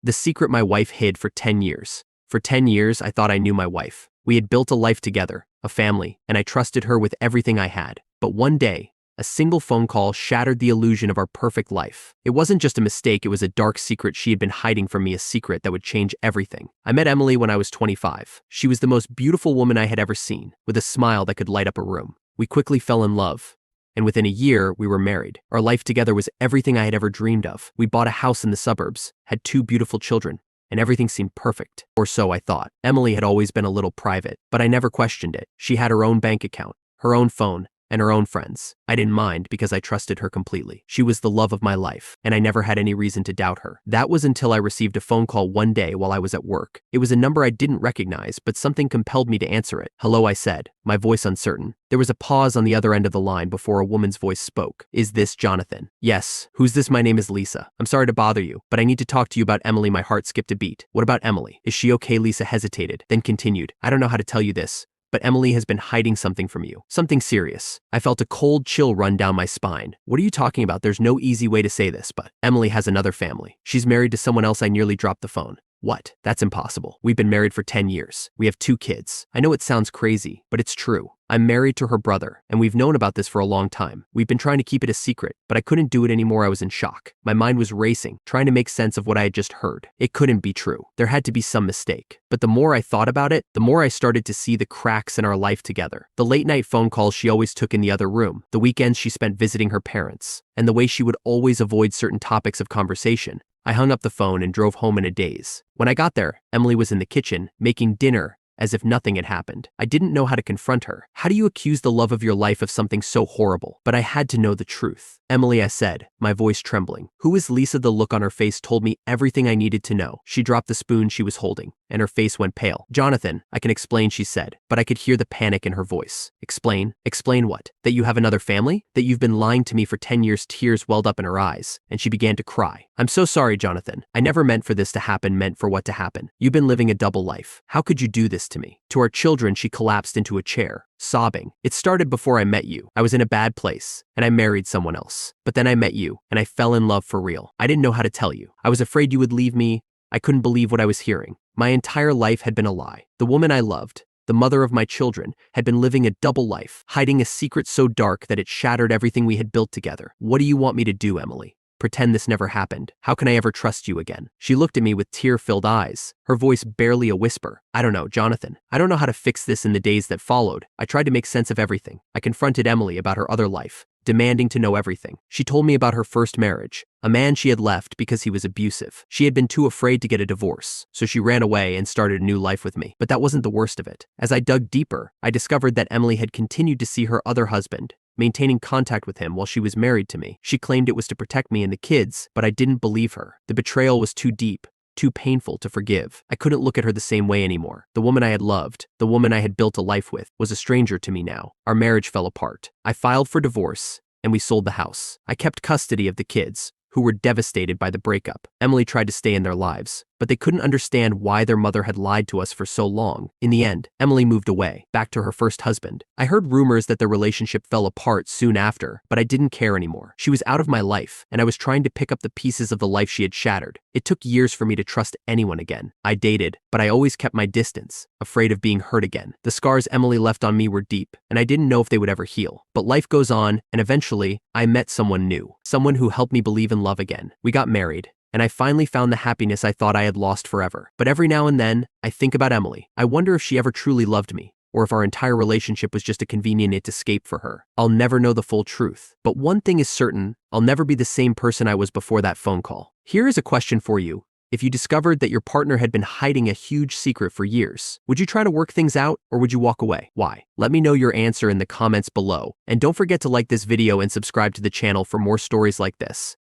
The secret my wife hid for 10 years. For 10 years, I thought I knew my wife. We had built a life together, a family, and I trusted her with everything I had. But one day, a single phone call shattered the illusion of our perfect life. It wasn't just a mistake, it was a dark secret she had been hiding from me, a secret that would change everything. I met Emily when I was 25. She was the most beautiful woman I had ever seen, with a smile that could light up a room. We quickly fell in love, and within a year, we were married. Our life together was everything I had ever dreamed of. We bought a house in the suburbs, had 2 beautiful children, and everything seemed perfect. Or so I thought. Emily had always been a little private, but I never questioned it. She had her own bank account, her own phone, and her own friends. I didn't mind because I trusted her completely. She was the love of my life, and I never had any reason to doubt her. That was until I received a phone call one day while I was at work. It was a number I didn't recognize, but something compelled me to answer it. "Hello," I said, my voice uncertain. There was a pause on the other end of the line before a woman's voice spoke. "Is this Jonathan?" "Yes." "Who's this? My name is Lisa. I'm sorry to bother you, but I need to talk to you about Emily." My heart skipped a beat. "What about Emily? Is she okay?" Lisa hesitated, then continued. "I don't know how to tell you this, but Emily has been hiding something from you. Something serious." I felt a cold chill run down my spine. "What are you talking about? There's no easy way to say this, but Emily has another family. She's married to someone else." I nearly dropped the phone. "What? That's impossible. We've been married for 10 years. We have 2 kids. I know it sounds crazy, but it's true. I'm married to her brother, and we've known about this for a long time. We've been trying to keep it a secret, but I couldn't do it anymore." I was in shock. My mind was racing, trying to make sense of what I had just heard. It couldn't be true. There had to be some mistake. But the more I thought about it, the more I started to see the cracks in our life together. The late-night phone calls she always took in the other room, the weekends she spent visiting her parents, and the way she would always avoid certain topics of conversation. I hung up the phone and drove home in a daze. When I got there, Emily was in the kitchen, making dinner, as if nothing had happened. I didn't know how to confront her. How do you accuse the love of your life of something so horrible? But I had to know the truth. "Emily," I said, my voice trembling. "Who is Lisa?" The look on her face told me everything I needed to know. She dropped the spoon she was holding, and her face went pale. "Jonathan, I can explain," she said, but I could hear the panic in her voice. "Explain? Explain what? That you have another family? That you've been lying to me for 10 years?" Tears welled up in her eyes, and she began to cry. "I'm so sorry, Jonathan. I never meant for this to happen, meant for what to happen. You've been living a double life. How could you do this to me?" To our children, she collapsed into a chair, sobbing. "It started before I met you. I was in a bad place, and I married someone else. But then I met you, and I fell in love for real. I didn't know how to tell you. I was afraid you would leave me. I couldn't believe what I was hearing. My entire life had been a lie. The woman I loved, the mother of my children, had been living a double life, hiding a secret so dark that it shattered everything we had built together. What do you want me to do, Emily? Pretend this never happened? How can I ever trust you again?" She looked at me with tear-filled eyes, her voice barely a whisper. "I don't know, Jonathan. I don't know how to fix this." In the days that followed, I tried to make sense of everything. I confronted Emily about her other life, demanding to know everything. She told me about her first marriage, a man she had left because he was abusive. She had been too afraid to get a divorce, so she ran away and started a new life with me. But that wasn't the worst of it. As I dug deeper, I discovered that Emily had continued to see her other husband, maintaining contact with him while she was married to me. She claimed it was to protect me and the kids, but I didn't believe her. The betrayal was too deep, too painful to forgive. I couldn't look at her the same way anymore. The woman I had loved, the woman I had built a life with, was a stranger to me now. Our marriage fell apart. I filed for divorce, and we sold the house. I kept custody of the kids, who were devastated by the breakup. Emily tried to stay in their lives, but they couldn't understand why their mother had lied to us for so long. In the end, Emily moved away, back to her first husband. I heard rumors that their relationship fell apart soon after, but I didn't care anymore. She was out of my life, and I was trying to pick up the pieces of the life she had shattered. It took years for me to trust anyone again. I dated, but I always kept my distance, afraid of being hurt again. The scars Emily left on me were deep, and I didn't know if they would ever heal. But life goes on, and eventually, I met someone new, someone who helped me believe in love again. We got married, and I finally found the happiness I thought I had lost forever. But every now and then, I think about Emily. I wonder if she ever truly loved me, or if our entire relationship was just a convenient escape for her. I'll never know the full truth. But one thing is certain, I'll never be the same person I was before that phone call. Here is a question for you. If you discovered that your partner had been hiding a huge secret for years, would you try to work things out, or would you walk away? Why? Let me know your answer in the comments below. And don't forget to like this video and subscribe to the channel for more stories like this.